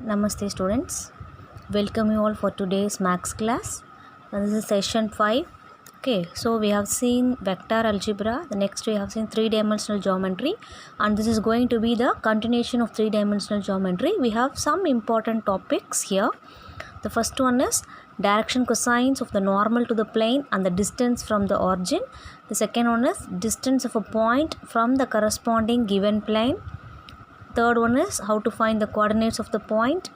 Namaste students, welcome you all for today's maths class. This is session 5. Okay, so we have seen vector algebra, the next we have seen three-dimensional geometry, and this is going to be the continuation of three-dimensional geometry. We have some important topics here. The first one is direction cosines of the normal to the plane and the distance from the origin. The second one is distance of a point from the corresponding given plane. Third one is how to find the coordinates of the point.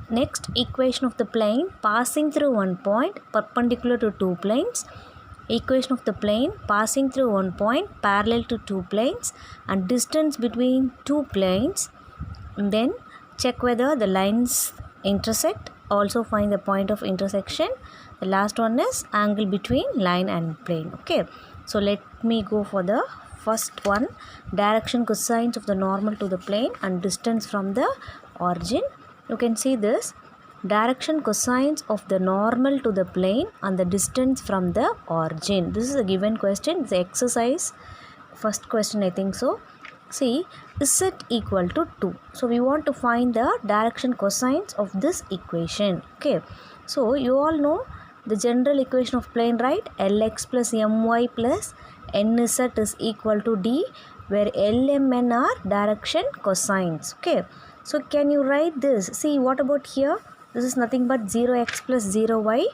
Next, equation of the plane passing through one point perpendicular to two planes. Equation of the plane passing through one point parallel to two planes and distance between two planes. And then check whether the lines intersect. Also find the point of intersection. The last one is angle between line and plane. Okay, so let me go for the first one, direction cosines of the normal to the plane and distance from the origin. You can see this, direction cosines of the normal to the plane and the distance from the origin. This is a given question, it's exercise, first question I think so. See, is it equal to 2? So we want to find the direction cosines of this equation. Okay, so you all know the general equation of plane, right? Lx plus my plus nz is equal to d, where L, M, N are direction cosines. Okay, so can you write this? See, what about here? This is nothing but 0x plus 0y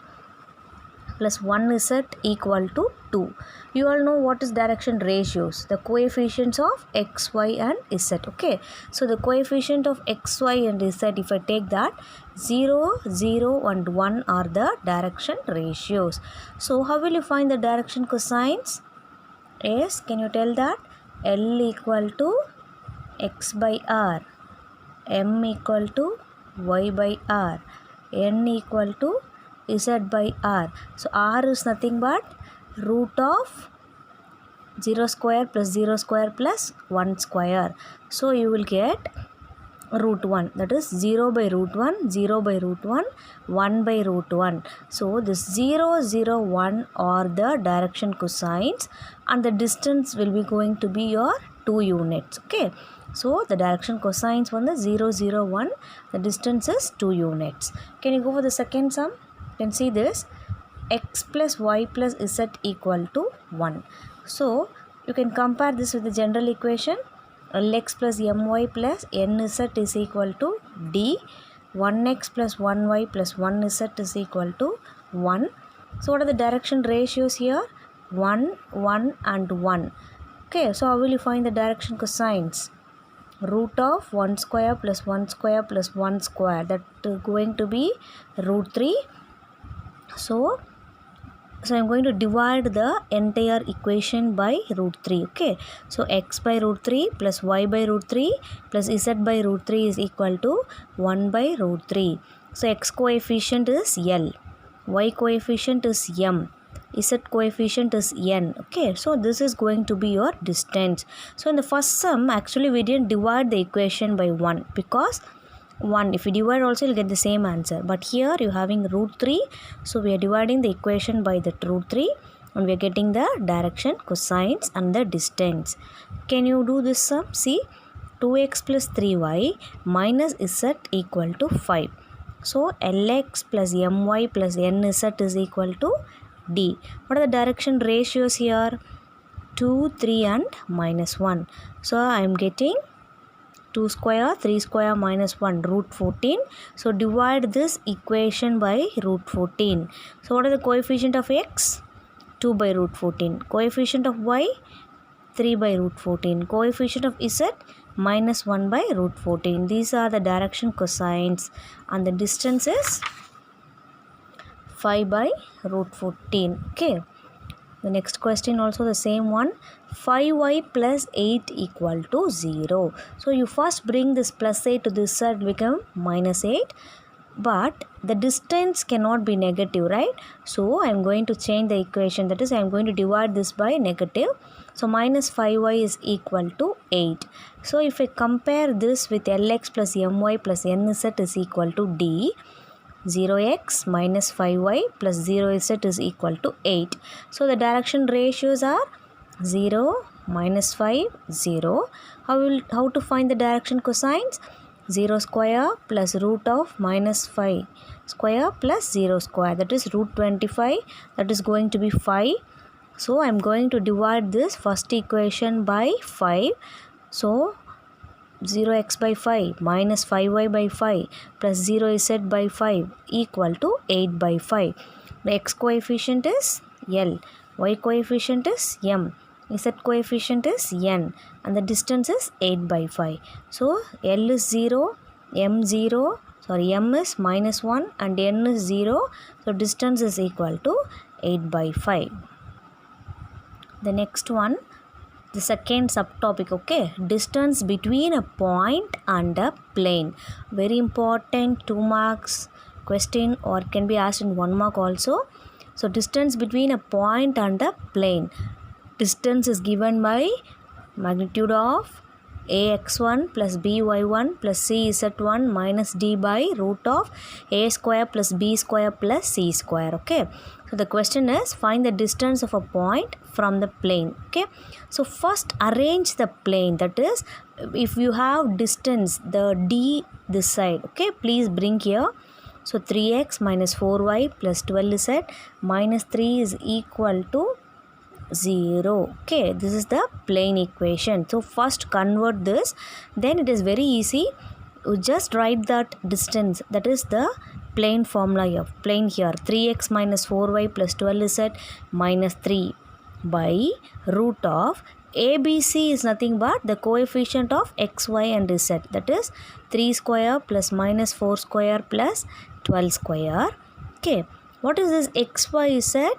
plus 1z equal to 2. You all know what is direction ratios, the coefficients of x, y and z. Okay, so the coefficient of x, y and z, if I take that, 0, 0 and 1 are the direction ratios. So how will you find the direction cosines? Yes, can you tell that? L equal to x by r, m equal to y by r, n equal to z by r. So r is nothing but root of 0 square plus 0 square plus 1 square. So you will get root 1, that is 0 by root 1, 0 by root 1, 1 by root 1. So this 0, 0, 1 are the direction cosines and the distance will be going to be your 2 units. Okay, so the direction cosines on the 0, 0, 1, the distance is 2 units. Can you go for the second sum? You can see this, x plus y plus z equal to 1. So you can compare this with the general equation. Lx plus my plus nz is equal to d, 1x plus 1y plus 1z is equal to 1. So what are the direction ratios here? 1, 1 and 1. Okay, so how will you find the direction cosines? Root of 1 square plus 1 square plus 1 square, that is going to be root 3. So I am going to divide the entire equation by root 3. Okay, so x by root 3 plus y by root 3 plus z by root 3 is equal to 1 by root 3. So x coefficient is L, y coefficient is M, z coefficient is n. Okay, so this is going to be your distance. So in the first sum, actually we didn't divide the equation by 1 because 1, if you divide also you'll get the same answer, but here you're having root 3, so we are dividing the equation by the root 3 and we are getting the direction cosines and the distance. Can you do this sum? See, 2x plus 3y minus z equal to 5. So Lx plus my plus nz is equal to d. What are the direction ratios here? 2, 3 and minus 1. So I am getting 2 square, 3 square minus 1, root 14. So divide this equation by root 14. So what are the coefficient of x? 2 by root 14. Coefficient of y? 3 by root 14. Coefficient of z? Minus 1 by root 14. These are the direction cosines and the distance is 5 by root 14. Okay. The next question also the same one, 5y plus 8 equal to 0. So you first bring this plus 8 to this side, become minus 8. But the distance cannot be negative, right? So I am going to change the equation, that is I am going to divide this by negative. So minus 5y is equal to 8. So if I compare this with Lx plus my plus nz is equal to d, 0x minus 5y plus 0z is equal to 8. So the direction ratios are 0, minus 5, 0. How to find the direction cosines? 0 square plus root of minus 5 square plus 0 square, that is root 25, that is going to be 5. So I am going to divide this first equation by 5. So 0x by 5 minus 5y by 5 plus 0z by 5 equal to 8 by 5. The x coefficient is L, y coefficient is M, z coefficient is N, and the distance is 8 by 5. So L is 0, M is minus 1 and N is 0. So distance is equal to 8 by 5. The next one, the second subtopic, okay, distance between a point and a plane. Very important 2 marks question, or can be asked in 1 mark also. So distance between a point and a plane. Distance is given by magnitude of ax1 plus by1 plus cz1 minus d by root of a square plus b square plus c square. Okay, so the question is find the distance of a point from the plane. Okay, so first arrange the plane, that is if you have distance the d this side, okay, please bring here. So 3x minus 4y plus 12z minus 3 is equal to 0. Okay, this is the plane equation. So first convert this, then it is very easy. You just write that distance, that is the plane formula of plane here. 3x minus 4y plus 12z minus 3 by root of ABC is nothing but the coefficient of x, y and z, that is 3 square plus minus 4 square plus 12 square. Okay, what is this x, y, z?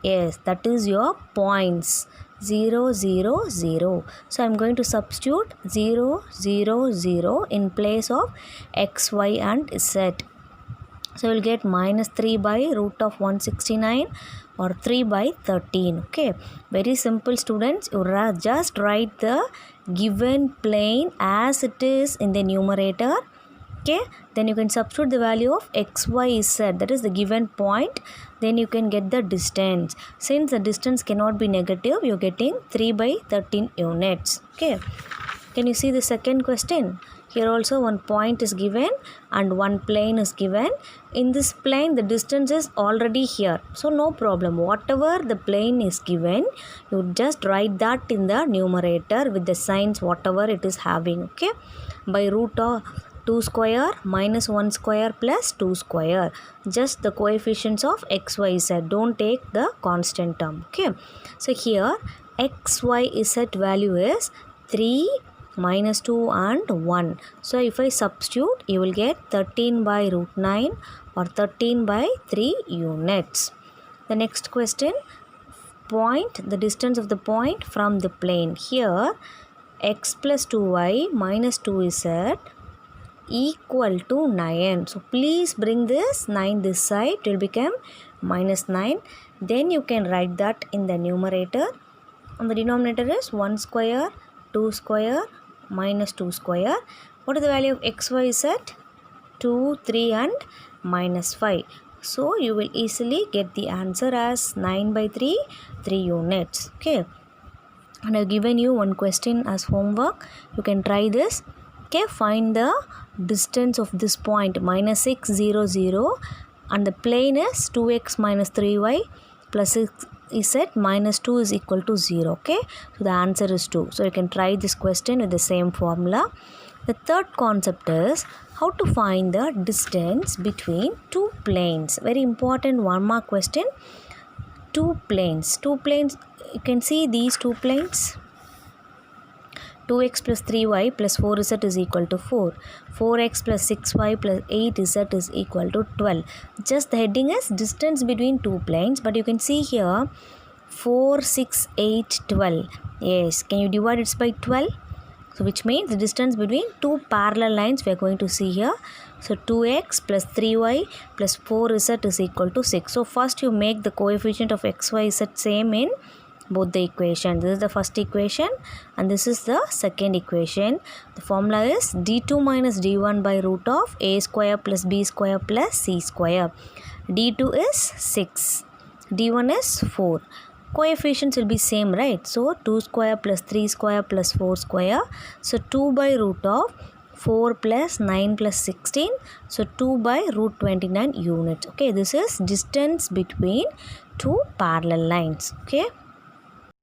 Yes, that is your points 0, 0, 0. So I am going to substitute 0, 0, 0 in place of x, y and z. So you will get minus 3 by root of 169 or 3 by 13. Okay, very simple students. You just write the given plane as it is in the numerator. Okay, then you can substitute the value of x, y, z, that is the given point. Then you can get the distance. Since the distance cannot be negative, you are getting 3 by 13 units. Okay, can you see the second question? Here also one point is given and one plane is given. In this plane the distance is already here, so no problem. Whatever the plane is given, you just write that in the numerator with the signs whatever it is having. Okay, by root of 2 square minus 1 square plus 2 square, just the coefficients of x, y, z, don't take the constant term. Okay, so here x, y, z value is 3, minus 2 and 1. So if I substitute, you will get 13 by root 9 or 13 by 3 units. The next question, point the distance of the point from the plane. Here x plus 2y minus 2z equal to 9. So please bring this 9 this side, it will become minus 9. Then you can write that in the numerator. And the denominator is 1 square, 2 square, minus 2 square. What is the value of x, y, z? 2, 3 and minus 5. So you will easily get the answer as 9 by 3, 3 units. Okay, and I have given you one question as homework. You can try this. Okay, find the distance of this point minus 6, 0, 0 and the plane is 2x minus 3y plus 6z minus 2 is equal to 0. Okay, so the answer is 2. So you can try this question with the same formula. The third concept is how to find the distance between two planes. Very important 1 mark question. Two planes, you can see these two planes. 2x plus 3y plus 4z is equal to 4. 4x plus 6y plus 8z is equal to 12. Just the heading is distance between two planes. But you can see here 4, 6, 8, 12. Yes, can you divide it by 12? So which means the distance between two parallel lines we are going to see here. So 2x plus 3y plus 4z is equal to 6. So first you make the coefficient of x, y, z same in both the equation. This is the first equation and this is the second equation. The formula is d2 minus d1 by root of a square plus b square plus c square. d2 is 6, d1 is 4. Coefficients will be same, right? So 2 square plus 3 square plus 4 square. So 2 by root of 4 plus 9 plus 16. So 2 by root 29 units. Okay, this is distance between two parallel lines. Okay.